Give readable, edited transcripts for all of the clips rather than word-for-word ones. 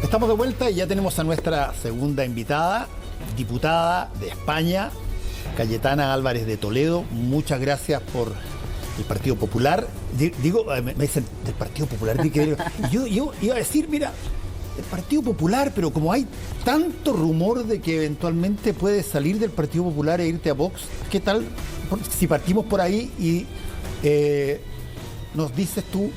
Estamos de vuelta y ya tenemos a nuestra segunda invitada, diputada de España, Cayetana Álvarez de Toledo. Muchas gracias por el Partido Popular. Digo, me dicen del Partido Popular. Yo iba a decir, mira, el Partido Popular, pero como hay tanto rumor de que eventualmente puedes salir del Partido Popular e irte a Vox, ¿qué tal si partimos por ahí y nos dices tú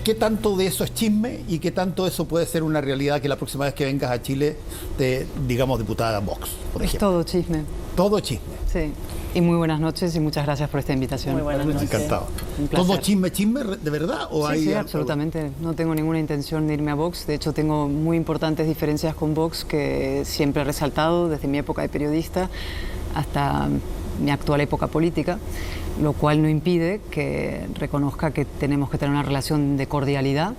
qué tanto de eso es chisme y qué tanto de eso puede ser una realidad que la próxima vez que vengas a Chile te digamos diputada Vox, por ejemplo? Todo chisme. Todo chisme. Sí. Y muy buenas noches y muchas gracias por esta invitación. Muy buenas noches. Encantado. ¿Todo chisme, de verdad? ¿O sí, hay sí, absolutamente. No tengo ninguna intención de irme a Vox. De hecho, tengo muy importantes diferencias con Vox que siempre he resaltado desde mi época de periodista hasta mi actual época política, lo cual no impide que reconozca que tenemos que tener una relación de cordialidad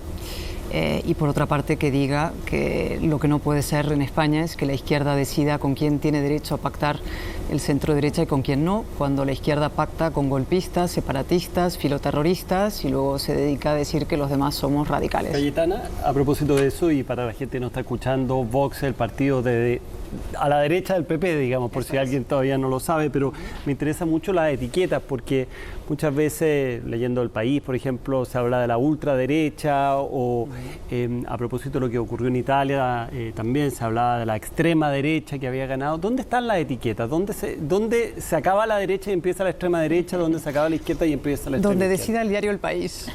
y por otra parte que diga que lo que no puede ser en España es que la izquierda decida con quién tiene derecho a pactar el centro derecha y con quién no, cuando la izquierda pacta con golpistas, separatistas, filoterroristas y luego se dedica a decir que los demás somos radicales. Cayetana, a propósito de eso y para la gente que nos está escuchando, Vox, el partido a la derecha del PP, digamos, por si alguien todavía no lo sabe, pero me interesa mucho las etiquetas porque muchas veces, leyendo El País, por ejemplo, se habla de la ultraderecha o a propósito de lo que ocurrió en Italia, también se hablaba de la extrema derecha que había ganado. ¿Dónde están las etiquetas? ¿Dónde se acaba la derecha y empieza la extrema derecha? ¿Dónde se acaba la izquierda y empieza la extrema Donde izquierda? decida el diario El País.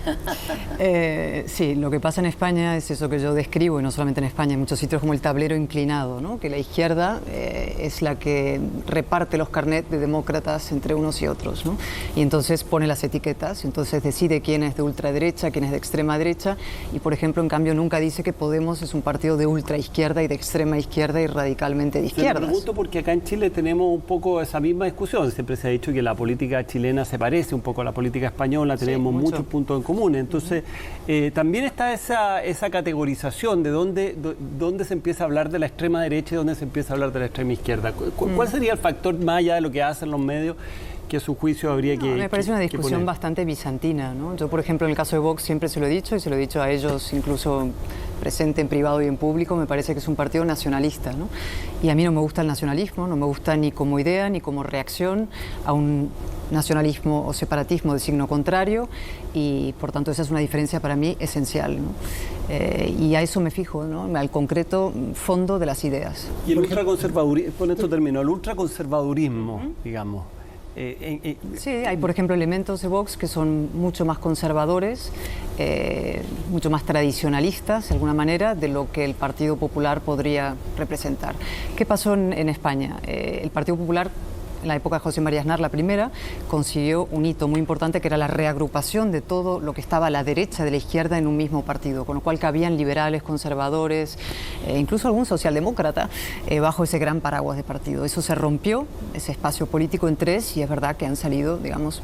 Sí, lo que pasa en España es eso que yo describo, y no solamente en España, en muchos sitios como el tablero inclinado, ¿no? Que la izquierda es la que reparte los carnets de demócratas entre unos y otros, ¿no? Y entonces pone las etiquetas, entonces decide quién es de ultraderecha, quién es de extrema derecha, y por ejemplo, en cambio, nunca dice que Podemos es un partido de ultraizquierda y de extrema izquierda y radicalmente de izquierdas. Te pregunto porque acá en Chile tenemos un poco esa misma discusión. Siempre se ha dicho que la política chilena se parece un poco a la política española, tenemos muchos puntos en común. Entonces, también está esa categorización de dónde se empieza a hablar de la extrema derecha y dónde se empieza a hablar de la extrema izquierda. ¿Cuál sería el factor más allá de lo que hacen los medios que a su juicio habría que Me parece una discusión poner? bastante bizantina, ¿no? Yo, por ejemplo, en el caso de Vox siempre se lo he dicho y se lo he dicho a ellos incluso presente en privado y en público, me parece que es un partido nacionalista, ¿no? Y a mí no me gusta el nacionalismo, no me gusta ni como idea ni como reacción a un nacionalismo o separatismo de signo contrario y por tanto esa es una diferencia para mí esencial, ¿no? Y a eso me fijo, ¿no? Al concreto fondo de las ideas. Y el ultraconservadurismo, con esto termino, el ultraconservadurismo, digamos. Sí, hay por ejemplo elementos de Vox que son mucho más conservadores, mucho más tradicionalistas de alguna manera de lo que el Partido Popular podría representar. ¿Qué pasó en España? El Partido Popular, en la época de José María Aznar, la primera, consiguió un hito muy importante que era la reagrupación de todo lo que estaba a la derecha de la izquierda en un mismo partido, con lo cual cabían liberales, conservadores, incluso algún socialdemócrata bajo ese gran paraguas de partido. Eso se rompió, ese espacio político en tres, y es verdad que han salido, digamos,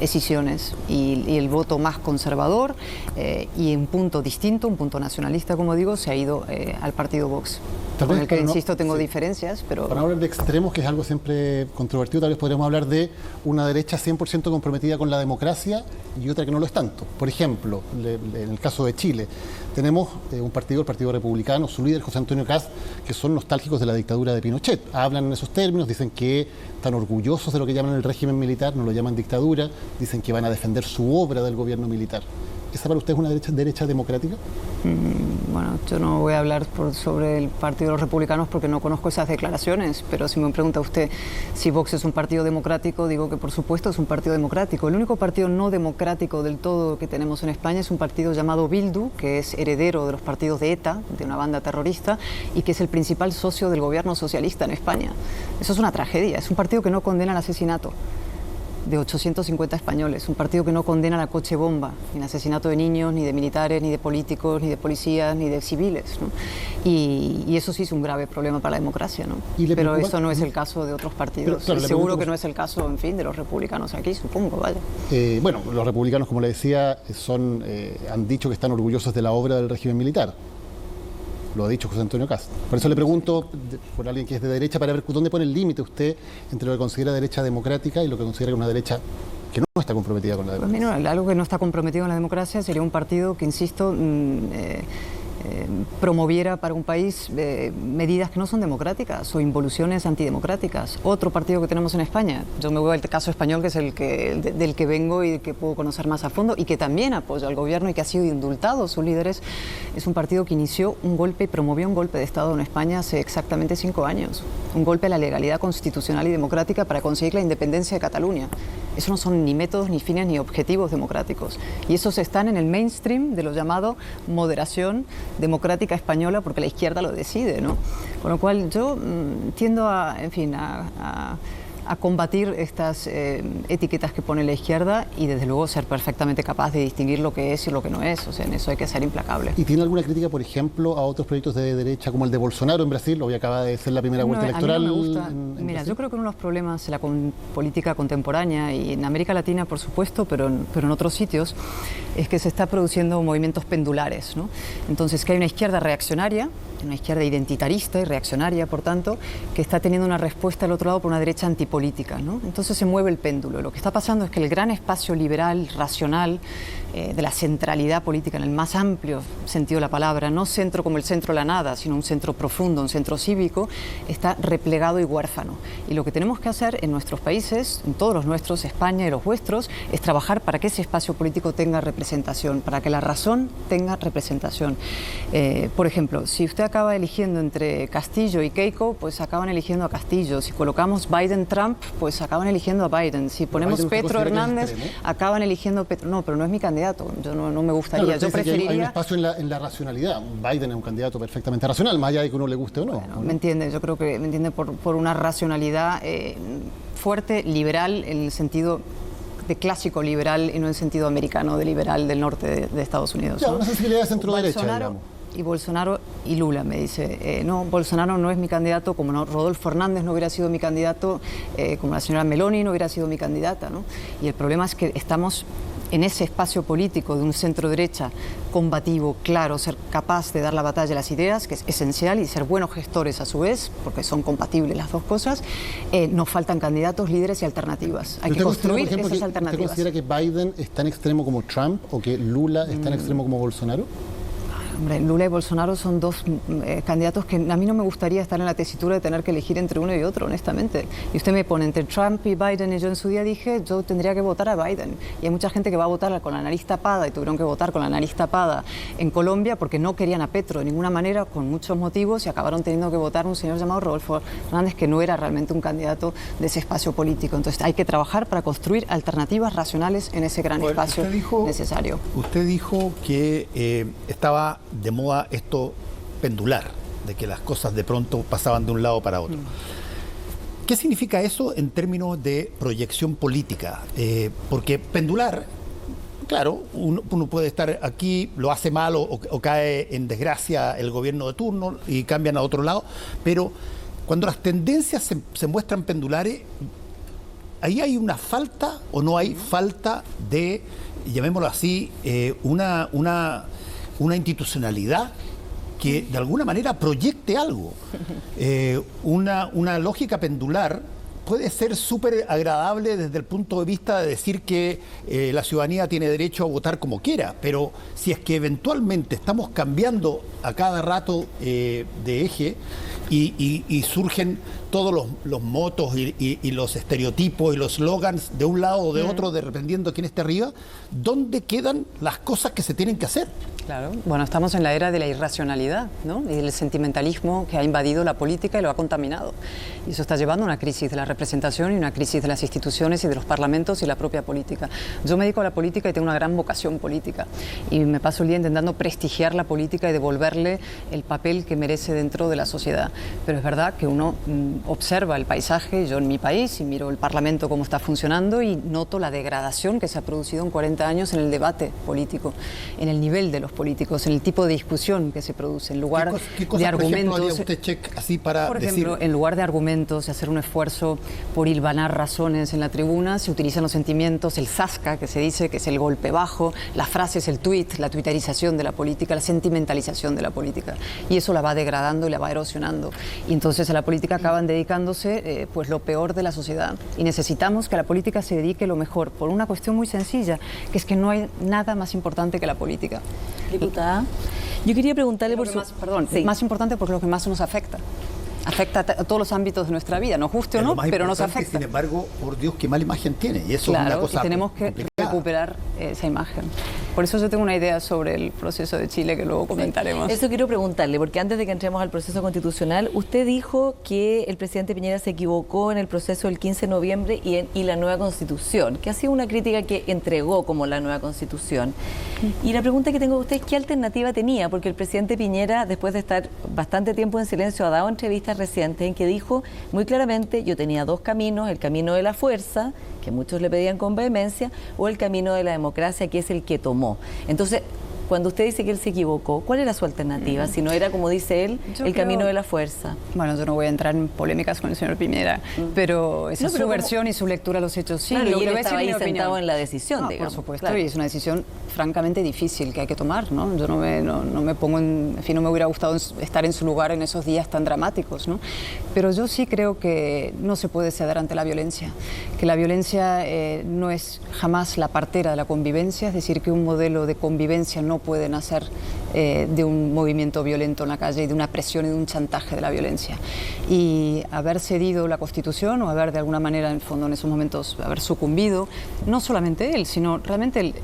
escisiones y el voto más conservador y un punto distinto, un punto nacionalista, como digo, se ha ido al partido Vox. Con el que, insisto, tengo diferencias, pero... Para hablar de extremos, que es algo siempre controvertido, tal vez podríamos hablar de una derecha 100% comprometida con la democracia y otra que no lo es tanto. Por ejemplo, en el caso de Chile, tenemos un partido, el Partido Republicano, su líder, José Antonio Kast, que son nostálgicos de la dictadura de Pinochet. Hablan en esos términos, dicen que están orgullosos de lo que llaman el régimen militar, no lo llaman dictadura, dicen que van a defender su obra del gobierno militar. ¿Esa para usted es una derecha democrática? Bueno, yo no voy a hablar sobre el Partido de los Republicanos porque no conozco esas declaraciones, pero si me pregunta usted si Vox es un partido democrático, digo que por supuesto es un partido democrático. El único partido no democrático del todo que tenemos en España es un partido llamado Bildu, que es heredero de los partidos de ETA, de una banda terrorista, y que es el principal socio del gobierno socialista en España. Eso es una tragedia, es un partido que no condena el asesinato de 850 españoles, un partido que no condena la coche bomba, ni el asesinato de niños, ni de militares, ni de políticos, ni de policías, ni de civiles, ¿no? Y eso sí es un grave problema para la democracia, ¿no? Pero eso no es el caso de otros partidos. Pero, claro, seguro que no es el caso, en fin, de los republicanos aquí, supongo, vaya. Bueno, los republicanos, como le decía, han dicho que están orgullosos de la obra del régimen militar. Lo ha dicho José Antonio Kast. Por eso le pregunto, por alguien que es de derecha, para ver dónde pone el límite usted entre lo que considera derecha democrática y lo que considera una derecha que no está comprometida con la democracia. Pues mira, algo que no está comprometido con la democracia sería un partido que, insisto, promoviera para un país medidas que no son democráticas o involuciones antidemocráticas. Otro partido que tenemos en España, yo me voy al caso español, que es del que vengo y que puedo conocer más a fondo y que también apoya al gobierno y que ha sido indultado sus líderes, es un partido que inició un golpe y promovió un golpe de Estado en España hace exactamente 5 años. Un golpe a la legalidad constitucional y democrática para conseguir la independencia de Cataluña. Eso no son ni métodos, ni fines, ni objetivos democráticos. Y esos están en el mainstream de lo llamado moderación democrática española, porque la izquierda lo decide, ¿no? Con lo cual yo tiendo a combatir estas etiquetas que pone la izquierda y desde luego ser perfectamente capaz de distinguir lo que es y lo que no es. O sea, en eso hay que ser implacable. ¿Y tiene alguna crítica, por ejemplo, a otros proyectos de derecha como el de Bolsonaro en Brasil? Hoy acaba de ser la primera vuelta electoral. A mí no me gusta. Mira, Brasil. yo creo que uno de los problemas de la política contemporánea y en América Latina, por supuesto, pero en otros sitios, es que se está produciendo movimientos pendulares, ¿no? Entonces, que hay una izquierda reaccionaria, una izquierda identitarista y reaccionaria, por tanto, que está teniendo una respuesta al otro lado por una derecha antipolítica, ¿no? Entonces se mueve el péndulo. Lo que está pasando es que el gran espacio liberal, racional, de la centralidad política en el más amplio sentido de la palabra, no centro como el centro de la nada, sino un centro profundo, un centro cívico, está replegado y huérfano. Y lo que tenemos que hacer en nuestros países, en todos los nuestros, España y los vuestros, es trabajar para que ese espacio político tenga representación, para que la razón tenga representación. Por ejemplo, si usted acaba eligiendo entre Castillo y Keiko, pues acaban eligiendo a Castillo. Si colocamos Biden-Trump, pues acaban eligiendo a Biden. Si ponemos Petro Hernández, acaban eligiendo a Petro. No, pero no es mi candidato. Yo no me gustaría. Claro, yo preferiría. Hay un espacio en la racionalidad. Biden es un candidato perfectamente racional, más allá de que uno le guste o no. Bueno, ¿me entiende? Yo creo que me entiende por una racionalidad fuerte, liberal, en el sentido de clásico liberal y no en el sentido americano de liberal del norte de Estados Unidos. Ya, ¿no? una sensibilidad de centro-derecha, digamos. Y Bolsonaro y Lula, me dice. No, Bolsonaro no es mi candidato, como no, Rodolfo Hernández no hubiera sido mi candidato, como la señora Meloni no hubiera sido mi candidata, ¿no? Y el problema es que estamos en ese espacio político de un centro-derecha combativo, claro, ser capaz de dar la batalla a las ideas, que es esencial, y ser buenos gestores a su vez, porque son compatibles las dos cosas. Nos faltan candidatos, líderes y alternativas. Hay que construir esas alternativas. ¿Usted considera que Biden es tan extremo como Trump o que Lula es tan extremo como Bolsonaro? Hombre, Lula y Bolsonaro son dos candidatos que a mí no me gustaría estar en la tesitura de tener que elegir entre uno y otro, honestamente. Y usted me pone entre Trump y Biden, y yo en su día dije, yo tendría que votar a Biden. Y hay mucha gente que va a votar con la nariz tapada, y tuvieron que votar con la nariz tapada en Colombia porque no querían a Petro de ninguna manera, con muchos motivos, y acabaron teniendo que votar a un señor llamado Rodolfo Hernández, que no era realmente un candidato de ese espacio político. Entonces hay que trabajar para construir alternativas racionales en ese gran espacio necesario. Usted dijo que estaba de moda esto pendular, de que las cosas de pronto pasaban de un lado para otro. ¿Qué significa eso en términos de proyección política? Porque pendular, claro, uno puede estar aquí, lo hace mal o cae en desgracia el gobierno de turno y cambian a otro lado, pero cuando las tendencias se muestran pendulares, ahí hay una falta o no hay falta de, llamémoslo así, una institucionalidad que de alguna manera proyecte algo. Una lógica pendular puede ser súper agradable desde el punto de vista de decir que la ciudadanía tiene derecho a votar como quiera, pero si es que eventualmente estamos cambiando a cada rato de eje y surgen todos los motos y los estereotipos y los slogans de un lado o de otro, dependiendo de quién esté arriba, ¿dónde quedan las cosas que se tienen que hacer? Claro, bueno, estamos en la era de la irracionalidad, ¿no? Y del sentimentalismo que ha invadido la política y lo ha contaminado. Y eso está llevando a una crisis de la representación y una crisis de las instituciones y de los parlamentos y la propia política. Yo me dedico a la política y tengo una gran vocación política. Y me paso el día intentando prestigiar la política y devolverle el papel que merece dentro de la sociedad. Pero es verdad que uno observa el paisaje, yo en mi país, y miro el Parlamento cómo está funcionando y noto la degradación que se ha producido en 40 años en el debate político, en el nivel de los políticos, en el tipo de discusión que se produce, en lugar de argumentos. Por ejemplo, haría usted check así para por ejemplo, en lugar de argumentos, de hacer un esfuerzo por hilvanar razones en la tribuna, se utilizan los sentimientos, el zasca, que se dice, que es el golpe bajo, las frases, el tuit, la tuiterización de la política, la sentimentalización de la política. Y eso la va degradando y la va erosionando. Y entonces a la política acaban dedicándose pues lo peor de la sociedad. Y necesitamos que la política se dedique lo mejor, por una cuestión muy sencilla, que es que no hay nada más importante que la política. Diputada, Yo quería preguntarle por más importante porque es lo que más nos afecta. Afecta a todos los ámbitos de nuestra vida, nos guste o no, pero nos afecta. Sin embargo, por Dios, qué mala imagen tiene. Y eso es una cosa y tenemos que complicada. recuperar esa imagen. Por eso yo tengo una idea sobre el proceso de Chile que luego comentaremos. Eso quiero preguntarle, porque antes de que entremos al proceso constitucional, usted dijo que el presidente Piñera se equivocó en el proceso del 15 de noviembre y la nueva Constitución, que ha sido una crítica que entregó como la nueva Constitución. Y la pregunta que tengo a usted es ¿qué alternativa tenía? Porque el presidente Piñera, después de estar bastante tiempo en silencio, ha dado entrevistas recientes en que dijo muy claramente: yo tenía dos caminos, el camino de la fuerza, que muchos le pedían con vehemencia, o el camino de la democracia, que es el que tomó. Entonces, cuando usted dice que él se equivocó, ¿cuál era su alternativa? Si no era, como dice él, camino de la fuerza. Bueno, yo no voy a entrar en polémicas con el señor Piñera, pero esa es su versión y su lectura de los hechos. Sí, claro, y él estaba ahí sentado en la decisión, digamos. Por supuesto, y es una decisión francamente difícil que hay que tomar, ¿no? Yo no me pongo en fin, no me hubiera gustado estar en su lugar en esos días tan dramáticos, ¿no? Pero yo sí creo que no se puede ceder ante la violencia, que la violencia no es jamás la partera de la convivencia, es decir, que un modelo de convivencia no puede nacer de un movimiento violento en la calle y de una presión y de un chantaje de la violencia. Y haber cedido la Constitución o haber de alguna manera, en el fondo, en esos momentos, haber sucumbido, no solamente él, sino realmente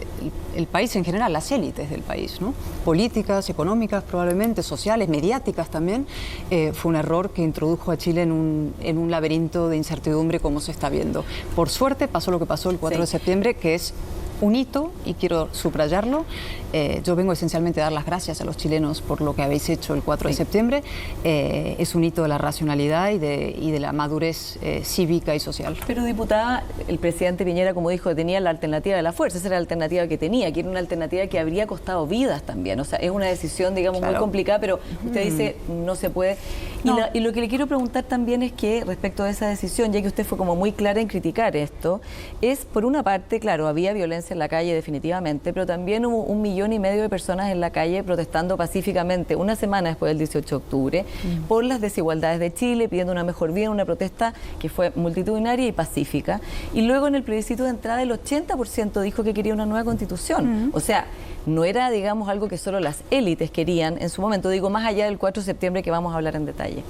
el país en general, las élites del país, ¿no? Políticas, económicas, probablemente, sociales, mediáticas también, fue un error que introdujo a Chile en un laberinto de incertidumbre como se está viendo. Por suerte pasó lo que pasó el 4 de septiembre, que es un hito, y quiero subrayarlo. Yo vengo esencialmente a dar las gracias a los chilenos por lo que habéis hecho el 4 de septiembre. Es un hito de la racionalidad y de la madurez cívica y social. Pero, diputada, el presidente Piñera, como dijo, tenía la alternativa de la fuerza. Esa era la alternativa que tenía, que era una alternativa que habría costado vidas también. O sea, es una decisión, digamos, muy complicada, pero usted dice no se puede. No. Y lo que le quiero preguntar también es que, respecto a esa decisión, ya que usted fue como muy clara en criticar esto, es, por una parte, claro, había violencia en la calle definitivamente, pero también hubo 1,5 millones de personas en la calle protestando pacíficamente una semana después del 18 de octubre por las desigualdades de Chile, pidiendo una mejor vida, una protesta que fue multitudinaria y pacífica. Y luego, en el plebiscito de entrada, el 80% dijo que quería una nueva Constitución. O sea, no era, digamos, algo que solo las élites querían en su momento, digo, más allá del 4 de septiembre que vamos a hablar en detalle.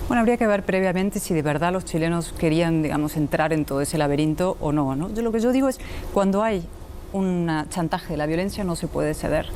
Bueno, habría que ver previamente si de verdad los chilenos querían, digamos, entrar en todo ese laberinto o no, ¿no? Lo que yo digo es, cuando hay un chantaje de la violencia no se puede ceder.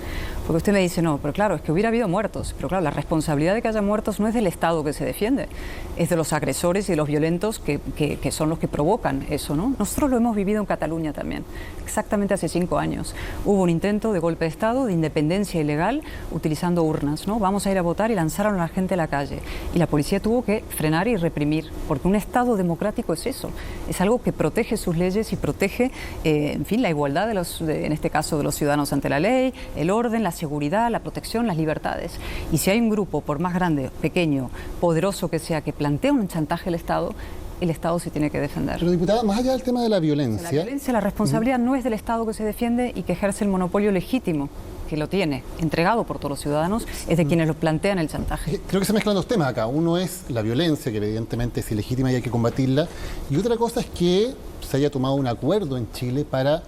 Porque usted me dice, no, pero claro, es que hubiera habido muertos. Pero claro, la responsabilidad de que haya muertos no es del Estado que se defiende, es de los agresores y de los violentos que son los que provocan eso, ¿no? Nosotros lo hemos vivido en Cataluña también, exactamente hace 5 años. Hubo un intento de golpe de Estado, de independencia ilegal, utilizando urnas, ¿no? Vamos a ir a votar y lanzaron a la gente a la calle. Y la policía tuvo que frenar y reprimir, porque un Estado democrático es eso, es algo que protege sus leyes y protege, en fin, la igualdad en este caso, de los ciudadanos ante la ley, el orden, la seguridad, la protección, las libertades. Y si hay un grupo, por más grande, pequeño, poderoso que sea, que plantea un chantaje al Estado, el Estado se tiene que defender. Pero, diputada, más allá del tema de la violencia... La responsabilidad no es del Estado que se defiende y que ejerce el monopolio legítimo, que lo tiene, entregado por todos los ciudadanos, es de quienes lo plantean el chantaje. Creo que se mezclan dos temas acá. Uno es la violencia, que evidentemente es ilegítima y hay que combatirla. Y otra cosa es que se haya tomado un acuerdo en Chile para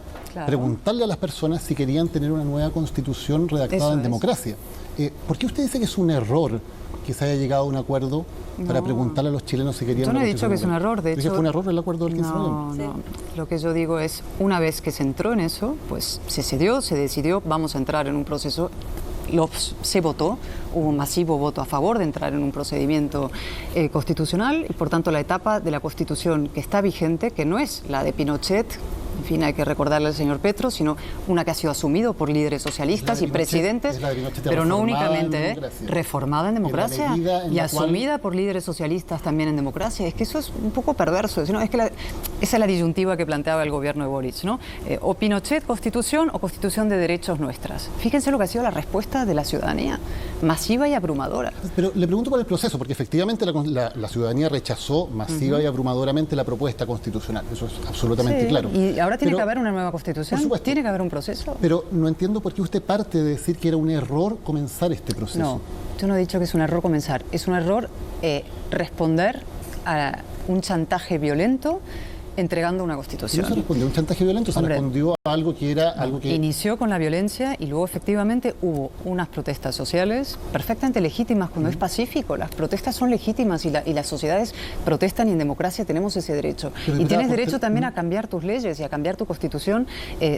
preguntarle a las personas si querían tener una nueva constitución redactada en democracia. ¿Por qué usted dice que es un error que se haya llegado a un acuerdo para preguntarle a los chilenos si querían... Yo no he dicho que es un error, de hecho... ¿Fue un error el acuerdo del 15 de noviembre? No. Lo que yo digo es, una vez que se entró en eso, pues se cedió, se decidió, vamos a entrar en un proceso... Se votó, hubo un masivo voto a favor de entrar en un procedimiento constitucional y por tanto la etapa de la Constitución que está vigente, que no es la de Pinochet, en fin, hay que recordarle al señor Petro, sino una que ha sido asumido por líderes socialistas y presidentes, pero no únicamente, reformada en democracia y asumida por líderes socialistas también en democracia. Es que eso es un poco perverso, ¿no? Es que esa es la disyuntiva que planteaba el gobierno de Boric, ¿no? O Pinochet, Constitución, o Constitución de derechos nuestras. Fíjense lo que ha sido la respuesta de la ciudadanía, masiva y abrumadora. Pero le pregunto por el proceso, porque efectivamente la ciudadanía rechazó masiva y abrumadoramente la propuesta constitucional, eso es absolutamente claro. Y ahora tiene que haber una nueva Constitución, tiene que haber un proceso. Pero no entiendo por qué usted parte de decir que era un error comenzar este proceso. No, yo no he dicho que es un error comenzar, es un error responder a un chantaje violento entregando una ¿Y constitución. no se respondió a un chantaje violento? ¿Se respondió a algo que era algo que...? Inició con la violencia y luego efectivamente hubo unas protestas sociales perfectamente legítimas cuando es pacífico. Las protestas son legítimas y las sociedades protestan y en democracia tenemos ese derecho. Y tienes derecho también a cambiar tus leyes y a cambiar tu constitución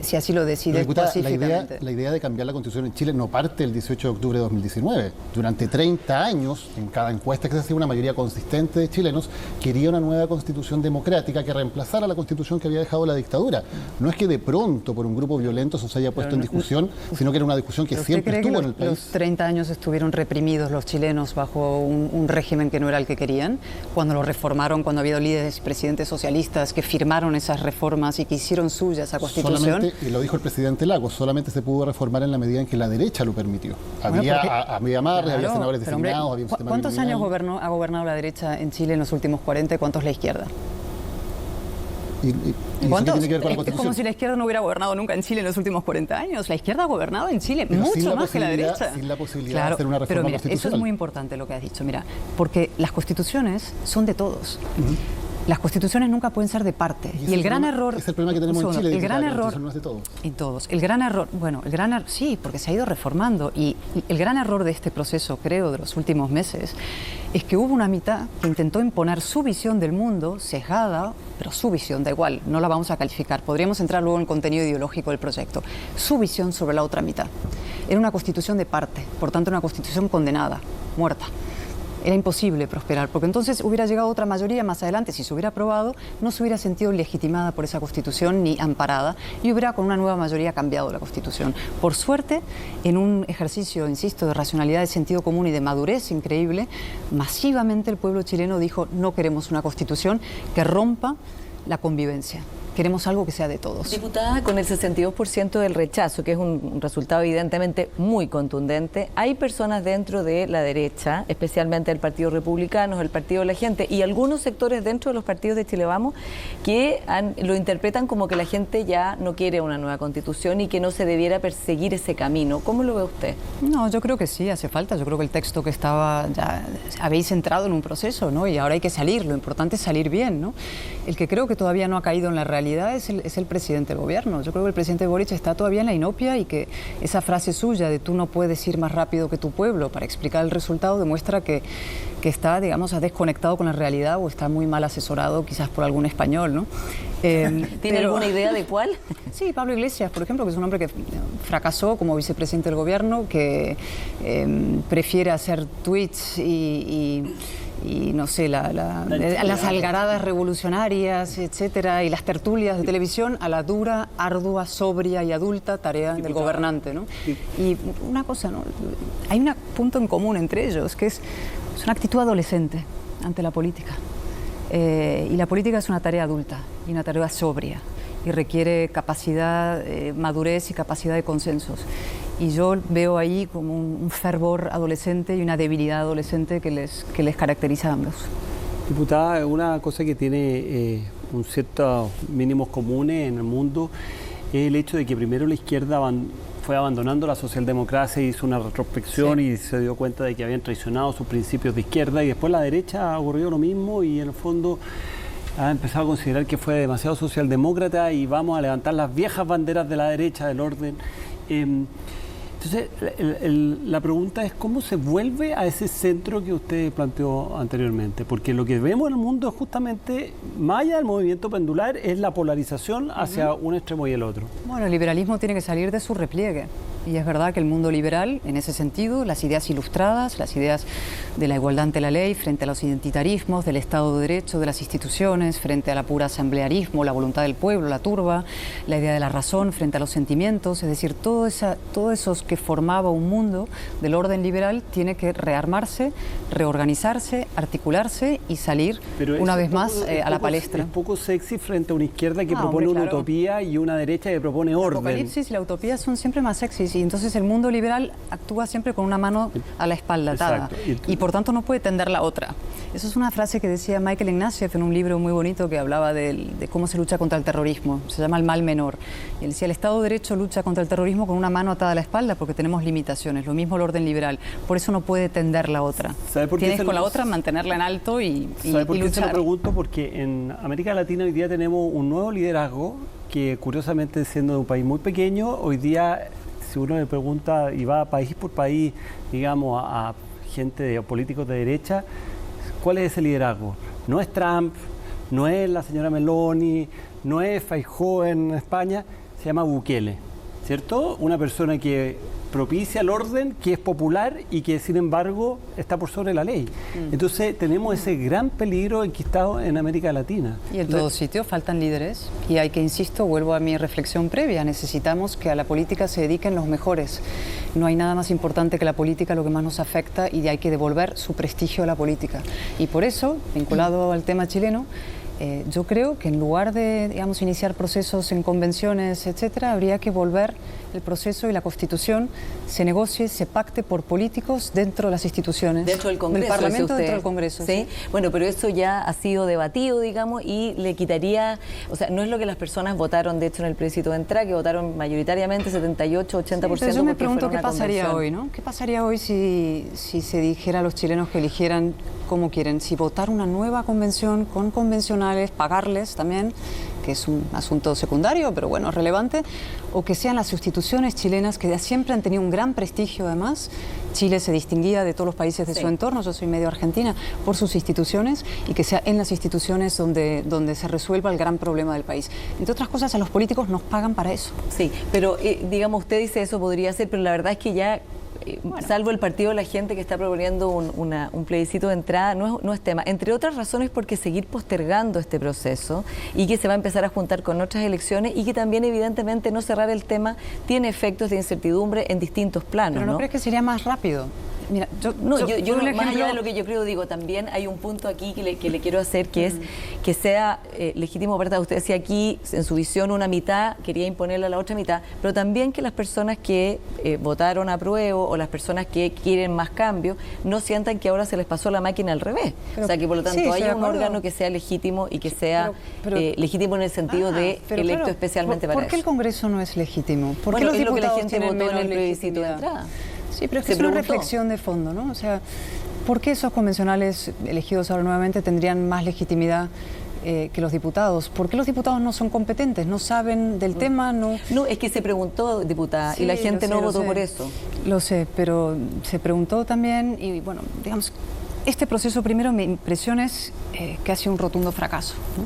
si así lo decides pacíficamente. La idea de cambiar la constitución en Chile no parte el 18 de octubre de 2019. Durante 30 años, en cada encuesta que se hacía, una mayoría consistente de chilenos quería una nueva constitución democrática que reemplazara la constitución que había dejado la dictadura. No es que de pronto por un grupo violento se haya puesto en discusión, sino que era una discusión que siempre estuvo en el país. ¿Los 30 años estuvieron reprimidos los chilenos bajo un régimen que no era el que querían? Cuando lo reformaron, cuando ha habido líderes presidentes socialistas que firmaron esas reformas y que hicieron suya esa constitución. Y lo dijo el presidente Lagos, solamente se pudo reformar en la medida en que la derecha lo permitió. Había amarres, había senadores designados, había un sistema ¿Cuántos años criminal? ha gobernado la derecha en Chile en los últimos 40 y cuántos la izquierda? ¿Y ¿Cuántos? tiene que ver con la Es Constitución? como si la izquierda no hubiera gobernado nunca en Chile en los últimos 40 años. La izquierda ha gobernado en Chile Pero mucho más que la derecha. Sin la posibilidad de hacer una reforma pero mira, constitucional. eso es muy importante lo que has dicho, mira, porque las constituciones son de todos. Las constituciones nunca pueden ser de parte. Y el gran error... Es el problema que tenemos en Chile, el gran error, no es de todos. En todos. El gran error, sí, porque se ha ido reformando. Y el gran error de este proceso, creo, de los últimos meses, es que hubo una mitad que intentó imponer su visión del mundo, sesgada, pero su visión, da igual, no la vamos a calificar. Podríamos entrar luego en el contenido ideológico del proyecto. Su visión sobre la otra mitad. Era una constitución de parte, por tanto una constitución condenada, muerta. Era imposible prosperar, porque entonces hubiera llegado otra mayoría más adelante, si se hubiera aprobado, no se hubiera sentido legitimada por esa Constitución ni amparada, y hubiera con una nueva mayoría cambiado la Constitución. Por suerte, en un ejercicio, insisto, de racionalidad, de sentido común y de madurez increíble, masivamente el pueblo chileno dijo: no queremos una Constitución que rompa la convivencia. Queremos algo que sea de todos. Diputada, con el 62% del rechazo, que es un resultado evidentemente muy contundente, hay personas dentro de la derecha, especialmente el Partido Republicano, el Partido de la Gente, y algunos sectores dentro de los partidos de Chile Vamos, que lo interpretan como que la gente ya no quiere una nueva constitución y que no se debiera perseguir ese camino. ¿Cómo lo ve usted? No, yo creo que sí, hace falta. Yo creo que el texto que estaba, ya habéis entrado en un proceso, ¿no? Y ahora hay que salir. Lo importante es salir bien, ¿no? El que creo que todavía no ha caído en la realidad es el presidente del gobierno. Yo creo que el presidente Boric está todavía en la inopia y que esa frase suya de tú no puedes ir más rápido que tu pueblo para explicar el resultado demuestra que está, digamos, desconectado con la realidad o está muy mal asesorado quizás por algún español, ¿no? ¿Tiene alguna idea de cuál? Sí, Pablo Iglesias, por ejemplo, que es un hombre que fracasó como vicepresidente del gobierno, que prefiere hacer tweets y no sé, las algaradas revolucionarias, etcétera, y las tertulias de televisión a la dura, ardua, sobria y adulta tarea del gobernante, ¿no? Y una cosa, ¿no? Hay un punto en común entre ellos, que es una actitud adolescente ante la política. Y la política es una tarea adulta y una tarea sobria y requiere capacidad, madurez y capacidad de consensos. Y yo veo ahí como un fervor adolescente y una debilidad adolescente que les caracteriza a ambos. Diputada, una cosa que tiene un ciertos mínimos comunes en el mundo es el hecho de que primero la izquierda fue abandonando la socialdemocracia, hizo una retrospección y se dio cuenta de que habían traicionado sus principios de izquierda, y después la derecha ha ocurrido lo mismo y en el fondo ha empezado a considerar que fue demasiado socialdemócrata y vamos a levantar las viejas banderas de la derecha, del orden. Entonces, la pregunta es cómo se vuelve a ese centro que usted planteó anteriormente, porque lo que vemos en el mundo es justamente, más allá del movimiento pendular, es la polarización hacia un extremo y el otro. Bueno, el liberalismo tiene que salir de su repliegue. Y es verdad que el mundo liberal, en ese sentido, las ideas ilustradas, las ideas de la igualdad ante la ley frente a los identitarismos, del Estado de Derecho, de las instituciones, frente a la pura asamblearismo, la voluntad del pueblo, la turba, la idea de la razón frente a los sentimientos, es decir, todo eso que formaba un mundo del orden liberal tiene que rearmarse, reorganizarse, articularse y salir una vez más a la palestra. Es poco sexy frente a una izquierda que propone una utopía y una derecha que propone orden. El apocalipsis y la utopía son siempre más sexys. sí. Entonces el mundo liberal actúa siempre con una mano a la espalda atada. Y por tanto no puede tender la otra. Eso es una frase que decía Michael Ignatieff en un libro muy bonito que hablaba de cómo se lucha contra el terrorismo. Se llama El mal menor. Y él decía, el Estado de Derecho lucha contra el terrorismo con una mano atada a la espalda porque tenemos limitaciones. Lo mismo el orden liberal. Por eso no puede tender la otra. Tienes con la otra mantenerla en alto y ¿Sabe por qué luchar? se lo pregunto? Porque en América Latina hoy día tenemos un nuevo liderazgo que, curiosamente, siendo de un país muy pequeño, hoy día, si uno le pregunta y va país por país, digamos, a gente, políticos de derecha, ¿cuál es ese liderazgo? No es Trump, no es la señora Meloni, no es Feijóo en España, se llama Bukele, ¿cierto? Una persona que propicia el orden, que es popular y que, sin embargo, está por sobre la ley. Entonces, tenemos ese gran peligro enquistado en América Latina. Y en todos sitios faltan líderes y hay que, insisto, vuelvo a mi reflexión previa, necesitamos que a la política se dediquen los mejores. No hay nada más importante que la política, lo que más nos afecta, y hay que devolver su prestigio a la política. Y por eso, vinculado al tema chileno, yo creo que en lugar de, digamos, iniciar procesos en convenciones, etcétera, habría que volver el proceso y la Constitución se negocie, se pacte por políticos dentro de las instituciones. Dentro del Congreso. Del Parlamento, dentro del Congreso. ¿Sí? Bueno, pero eso ya ha sido debatido, digamos, y le quitaría, o sea, no es lo que las personas votaron, de hecho, en el plebiscito de entrada, que votaron mayoritariamente 78, 80%. Sí, yo me pregunto qué pasaría hoy, ¿no? ¿Qué pasaría hoy si se dijera a los chilenos que eligieran como quieren? Si votar una nueva convención con convencionales, pagarles también, que es un asunto secundario, pero bueno, relevante, o que sean las instituciones chilenas, que siempre han tenido un gran prestigio además. Chile se distinguía de todos los países de su entorno, yo soy medio argentina, por sus instituciones, y que sea en las instituciones donde se resuelva el gran problema del país. Entre otras cosas, a los políticos nos pagan para eso. Sí, pero digamos, usted dice eso podría ser, pero la verdad es que ya... salvo el partido de la gente que está proponiendo un plebiscito de entrada, no es tema. Entre otras razones porque seguir postergando este proceso y que se va a empezar a juntar con otras elecciones y que también evidentemente no cerrar el tema tiene efectos de incertidumbre en distintos planos. Pero ¿no crees que sería más rápido? Mira, yo más allá de lo que yo creo, digo, también hay un punto aquí que le quiero hacer, que es que sea legítimo, ¿verdad? Usted decía aquí, en su visión, una mitad quería imponerle a la otra mitad, pero también que las personas que votaron a prueba o las personas que quieren más cambio no sientan que ahora se les pasó la máquina al revés. Pero, o sea, que por lo tanto haya un órgano que sea legítimo y que sea legítimo en el sentido de electo especialmente para eso. ¿Por qué el Congreso no es legítimo? ¿Por qué los es lo que la diputados gente votó en el plebiscito de legitimidad? entrada. Sí, pero es una reflexión de fondo, ¿no? O sea, ¿por qué esos convencionales elegidos ahora nuevamente tendrían más legitimidad que los diputados? ¿Por qué los diputados no son competentes? ¿No saben del tema? No, es que se preguntó, diputada, sí, y la gente no votó por eso. Lo sé, pero se preguntó también y, bueno, digamos, este proceso primero mi impresión es que ha sido un rotundo fracaso, ¿no?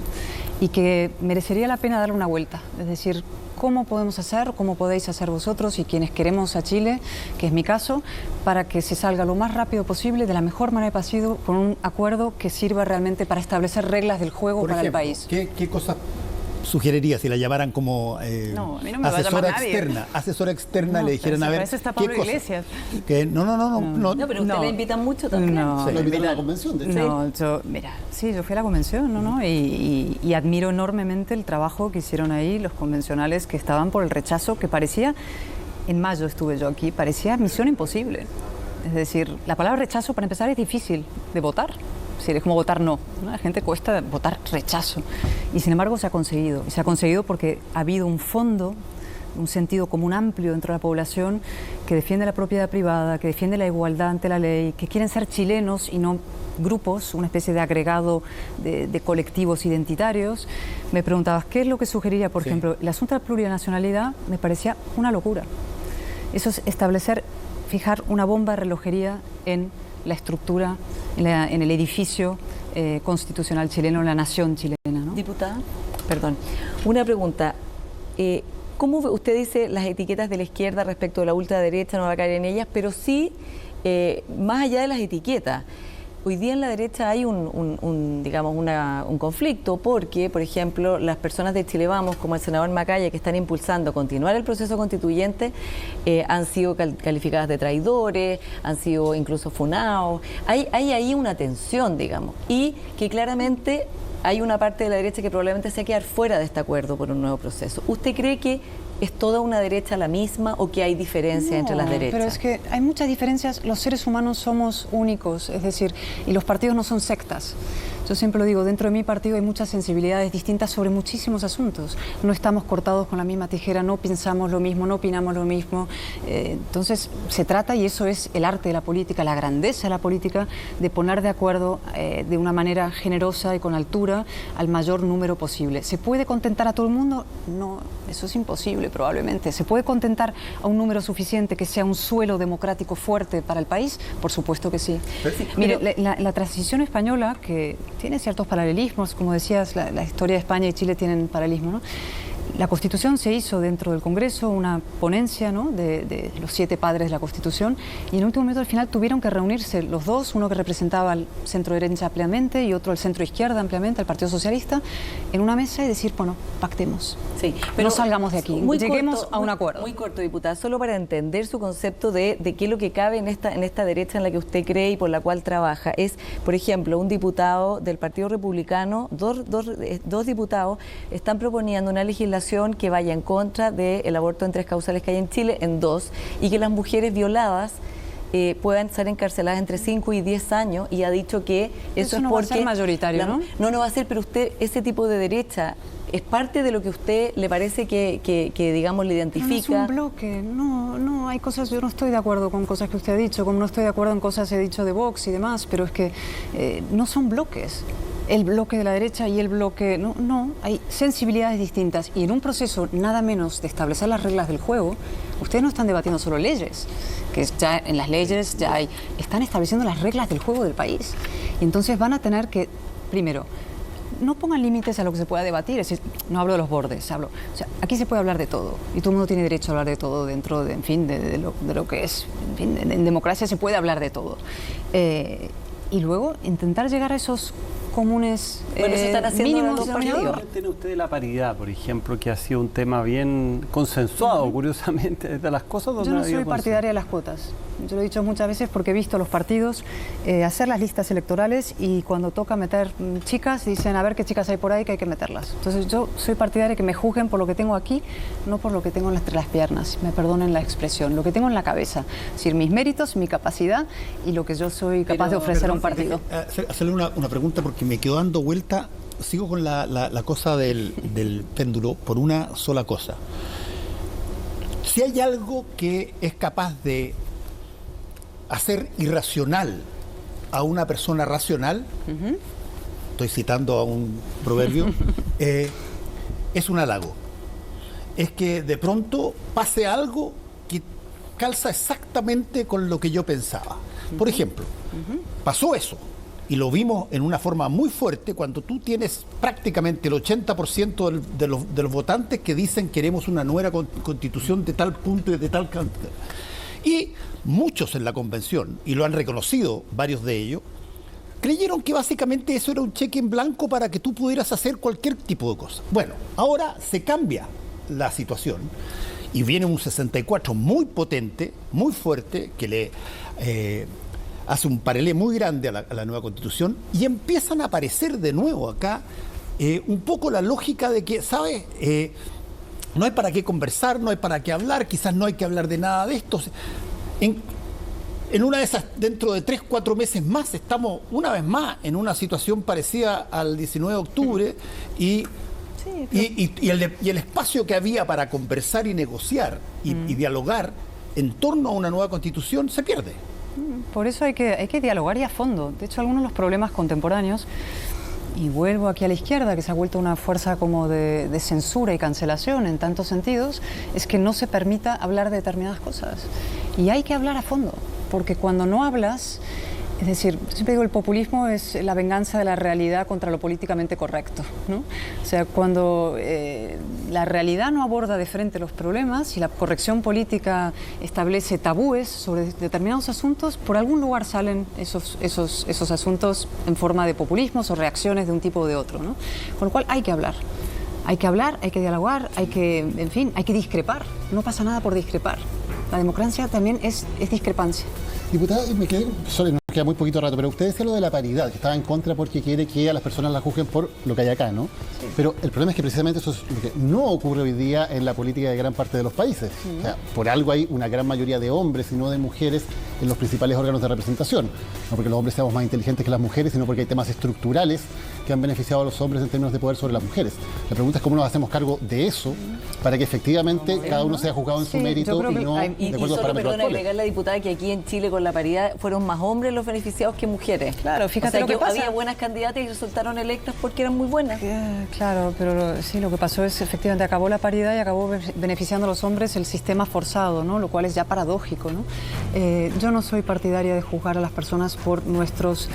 Y que merecería la pena darle una vuelta, es decir, ¿cómo podemos hacer, cómo podéis hacer vosotros y quienes queremos a Chile, que es mi caso, para que se salga lo más rápido posible, de la mejor manera posible, con un acuerdo que sirva realmente para establecer reglas del juego para el país? ¿Qué cosas sugeriría si la llamaran como no, a mí no me asesora externa? Asesora externa, le dijeran a ver. Eso está Pablo Iglesias. No, pero usted le invitan mucho también. Se lo invitan a la convención, de hecho. No, yo fui a la convención, y admiro enormemente el trabajo que hicieron ahí los convencionales que estaban por el rechazo, que parecía, en mayo estuve yo aquí, parecía misión imposible. Es decir, la palabra rechazo, para empezar, es difícil de votar. Es como votar no. A la gente cuesta votar rechazo. Y sin embargo se ha conseguido. Y se ha conseguido porque ha habido un fondo, un sentido común amplio dentro de la población que defiende la propiedad privada, que defiende la igualdad ante la ley, que quieren ser chilenos y no grupos, una especie de agregado de colectivos identitarios. Me preguntabas, ¿qué es lo que sugeriría? Por ejemplo, el asunto de la plurinacionalidad me parecía una locura. Eso es fijar una bomba de relojería en la estructura, en el edificio constitucional chileno, en la nación chilena, ¿no? Diputada, perdón, una pregunta. ¿Cómo usted dice las etiquetas de la izquierda respecto de la ultraderecha, no va a caer en ellas, pero sí, más allá de las etiquetas? Hoy día en la derecha hay un conflicto porque, por ejemplo, las personas de Chile Vamos, como el senador Macaya, que están impulsando continuar el proceso constituyente, han sido calificadas de traidores, han sido incluso funados. Hay ahí una tensión, digamos, y que claramente hay una parte de la derecha que probablemente se va a quedar fuera de este acuerdo por un nuevo proceso. ¿Usted cree que ¿Es toda una derecha la misma o que hay diferencias entre las derechas? Pero es que hay muchas diferencias. Los seres humanos somos únicos, es decir, y los partidos no son sectas. Yo siempre lo digo, dentro de mi partido hay muchas sensibilidades distintas sobre muchísimos asuntos. No estamos cortados con la misma tijera, no pensamos lo mismo, no opinamos lo mismo. Entonces se trata, y eso es el arte de la política, la grandeza de la política, de poner de acuerdo de una manera generosa y con altura al mayor número posible. ¿Se puede contentar a todo el mundo? No, eso es imposible probablemente. ¿Se puede contentar a un número suficiente que sea un suelo democrático fuerte para el país? Por supuesto que sí. Mire, la transición española, que tiene ciertos paralelismos, como decías, la historia de España y Chile tienen paralelismo, ¿no? La Constitución se hizo dentro del Congreso, una ponencia, ¿no?, de los 7 padres de la Constitución, y en el último momento al final tuvieron que reunirse los dos, uno que representaba al centro derecha ampliamente y otro al centro izquierda ampliamente, al Partido Socialista, en una mesa y decir, bueno, pactemos, sí, pero no salgamos de aquí, lleguemos a un acuerdo. Muy corto, diputada, solo para entender su concepto de qué es lo que cabe en esta derecha en la que usted cree y por la cual trabaja. Es, por ejemplo, un diputado del Partido Republicano, dos diputados están proponiendo una legislación que vaya en contra del aborto en 3 causales que hay en Chile, en 2, y que las mujeres violadas puedan ser encarceladas entre 5 y 10 años, y ha dicho que eso no es porque... va a ser mayoritario, ¿no? No va a ser, pero usted, ese tipo de derecha, ¿es parte de lo que a usted le parece que digamos, le identifica? No es un bloque, no, hay cosas, yo no estoy de acuerdo con cosas que usted ha dicho, como no estoy de acuerdo en cosas que he dicho de Vox y demás, pero es que no son bloques. El bloque de la derecha y el bloque... No, hay sensibilidades distintas, y en un proceso nada menos de establecer las reglas del juego, ustedes no están debatiendo solo leyes, que ya en las leyes ya hay, están estableciendo las reglas del juego del país, y entonces van a tener que, primero, no pongan límites a lo que se pueda debatir, es decir, no hablo de los bordes, o sea, aquí se puede hablar de todo, y todo el mundo tiene derecho a hablar de todo dentro de, en fin, de lo que es, en fin, en democracia se puede hablar de todo. Y luego intentar llegar a esos comunes mínimos. Tiene usted la paridad, por ejemplo, que ha sido un tema bien consensuado, curiosamente, de las cosas donde yo no soy partidaria de las cuotas. Yo lo he dicho muchas veces porque he visto a los partidos hacer las listas electorales, y cuando toca meter chicas, dicen a ver qué chicas hay por ahí que hay que meterlas. Entonces yo soy partidaria de que me juzguen por lo que tengo aquí, no por lo que tengo entre las piernas, me perdonen la expresión, lo que tengo en la cabeza, es decir, mis méritos, mi capacidad y lo que yo soy capaz de ofrecer a un partido. Hacerle una pregunta, porque me quedo dando vuelta, sigo con la cosa del péndulo por una sola cosa. Si hay algo que es capaz de hacer irracional a una persona racional, estoy citando a un proverbio, es un halago. Es que de pronto pase algo que calza exactamente con lo que yo pensaba. Por ejemplo, pasó eso, y lo vimos en una forma muy fuerte cuando tú tienes prácticamente el 80% de los votantes que dicen queremos una nueva constitución de tal punto y de tal cantidad. Y muchos en la convención, y lo han reconocido varios de ellos, creyeron que básicamente eso era un cheque en blanco para que tú pudieras hacer cualquier tipo de cosa. Bueno, ahora se cambia la situación y viene un 64 muy potente, muy fuerte, que le hace un paralelo muy grande a la nueva constitución, y empiezan a aparecer de nuevo acá un poco la lógica de que, ¿sabes?, no hay para qué conversar, no hay para qué hablar, quizás no hay que hablar de nada de esto. En una de esas, dentro de 3-4 meses más, estamos una vez más en una situación parecida al 19 de octubre, y el espacio que había para conversar y negociar y dialogar en torno a una nueva constitución se pierde. Por eso hay que dialogar, y a fondo. De hecho, algunos de los problemas contemporáneos, y vuelvo aquí a la izquierda, que se ha vuelto una fuerza como de censura y cancelación en tantos sentidos, es que no se permita hablar de determinadas cosas. Y hay que hablar a fondo, porque cuando no hablas, es decir, siempre digo, el populismo es la venganza de la realidad contra lo políticamente correcto, ¿no? O sea, cuando la realidad no aborda de frente los problemas y la corrección política establece tabúes sobre determinados asuntos, por algún lugar salen esos asuntos en forma de populismos o reacciones de un tipo o de otro, ¿no? Con lo cual hay que hablar. Hay que hablar, hay que dialogar, hay que discrepar. No pasa nada por discrepar. La democracia también es discrepancia. Diputada, me quedé, nos queda muy poquito rato, pero usted decía lo de la paridad, que estaba en contra porque quiere que a las personas las juzguen por lo que hay acá, ¿no? Sí. Pero el problema es que precisamente eso es lo que no ocurre hoy día en la política de gran parte de los países. O sea, por algo hay una gran mayoría de hombres y no de mujeres en los principales órganos de representación. No porque los hombres seamos más inteligentes que las mujeres, sino porque hay temas estructurales que han beneficiado a los hombres en términos de poder sobre las mujeres. La pregunta es cómo nos hacemos cargo de eso para que efectivamente cada uno sea juzgado en su mérito y no de acuerdo a los parámetros actuales. Agregar la diputada que aquí en Chile con la paridad fueron más hombres los beneficiados que mujeres. Claro, fíjate, o sea, lo que pasa. Había buenas candidatas y resultaron electas porque eran muy buenas. Claro, pero sí, lo que pasó es efectivamente acabó la paridad y acabó beneficiando a los hombres el sistema forzado, ¿no? Lo cual es ya paradójico, ¿no? Yo no soy partidaria de juzgar a las personas por nuestros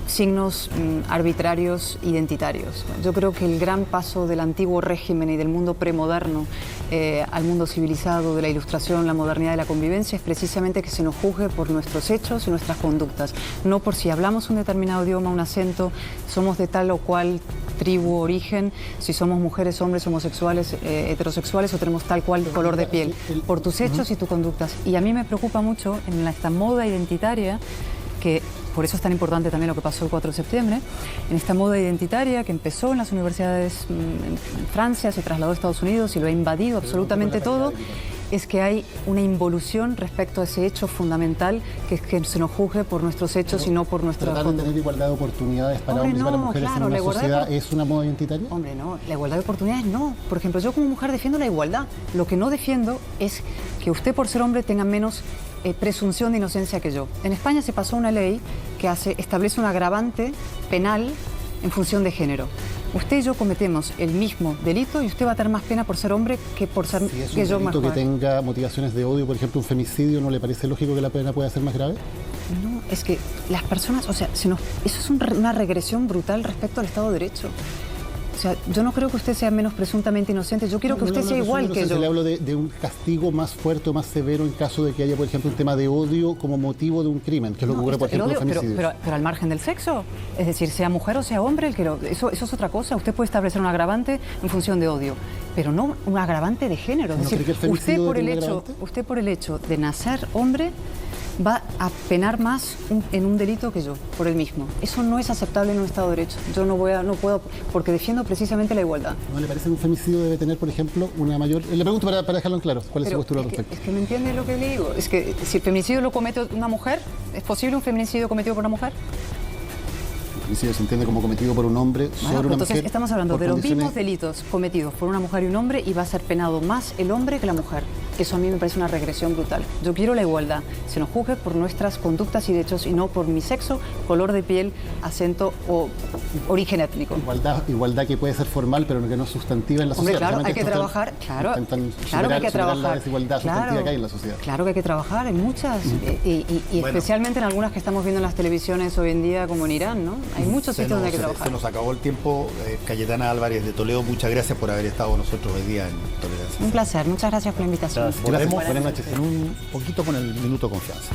signos arbitrarios identitarios. Yo creo que el gran paso del antiguo régimen y del mundo premoderno al mundo civilizado, de la ilustración, la modernidad y la convivencia, es precisamente que se nos juzgue por nuestros hechos y nuestras conductas, no por si hablamos un determinado idioma, un acento, somos de tal o cual tribu, origen, si somos mujeres, hombres, homosexuales, heterosexuales o tenemos tal cual color de piel, por tus hechos y tus conductas. Y a mí me preocupa mucho en esta moda identitaria, que por eso es tan importante también lo que pasó el 4 de septiembre, en esta moda identitaria que empezó en las universidades en Francia, se trasladó a Estados Unidos y lo ha invadido absolutamente todo, es que hay una involución respecto a ese hecho fundamental, que es que se nos juzgue por nuestros hechos y no por nuestra conducta. ¿Tratar de tener igualdad de oportunidades para hombres y para mujeres en una sociedad es una moda identitaria? Hombre, no, la igualdad de oportunidades no. Por ejemplo, yo como mujer defiendo la igualdad. Lo que no defiendo es que usted por ser hombre tenga menos presunción de inocencia que yo. En España se pasó una ley que establece un agravante penal en función de género. Usted y yo cometemos el mismo delito y usted va a tener más pena por ser hombre que por ser si es un delito que tenga motivaciones de odio, por ejemplo, un femicidio, ¿no le parece lógico que la pena pueda ser más grave? No, es que las personas, o sea, eso es una regresión brutal respecto al Estado de Derecho. O sea, yo no creo que usted sea menos presuntamente inocente, yo quiero que usted sea igual que yo. Le hablo de un castigo más fuerte o más severo en caso de que haya, por ejemplo, un tema de odio como motivo de un crimen, que es lo que ocurre, por ejemplo, en femicidios. Pero al margen del sexo, es decir, sea mujer o sea hombre, eso es otra cosa. Usted puede establecer un agravante en función de odio, pero no un agravante de género. Es decir, usted por el hecho de nacer hombre va a penar más en un delito que yo, por el mismo. Eso no es aceptable en un Estado de Derecho. Yo no puedo, porque defiendo precisamente la igualdad. ¿No le parece que un femicidio debe tener, por ejemplo, una mayor... Le pregunto para dejarlo en claro, ¿cuál es su postura al respecto? Es que me entiende lo que le digo. Es que si el feminicidio lo comete una mujer, ¿es posible un feminicidio cometido por una mujer? El feminicidio se entiende como cometido por un hombre sobre una entonces mujer. Estamos hablando de los mismos delitos cometidos por una mujer y un hombre y va a ser penado más el hombre que la mujer. Eso a mí me parece una regresión brutal. Yo quiero la igualdad. Se nos juzgue por nuestras conductas y hechos y no por mi sexo, color de piel, acento o origen étnico. Igualdad que puede ser formal, pero que no es sustanciva en la sociedad. Claro, hay que trabajar. Claro que hay que trabajar. La desigualdad sustantiva que hay en la sociedad. Claro que hay que trabajar, en muchas, y bueno, especialmente en algunas que estamos viendo en las televisiones hoy en día, como en Irán, ¿no? Hay muchos sitios donde hay que trabajar. Se nos acabó el tiempo. Cayetana Álvarez de Toledo, muchas gracias por haber estado con nosotros hoy día en Tolerancia. Un placer, muchas gracias por la invitación. Volvemos, buenas noches, en un poquito con el Minuto Confianza.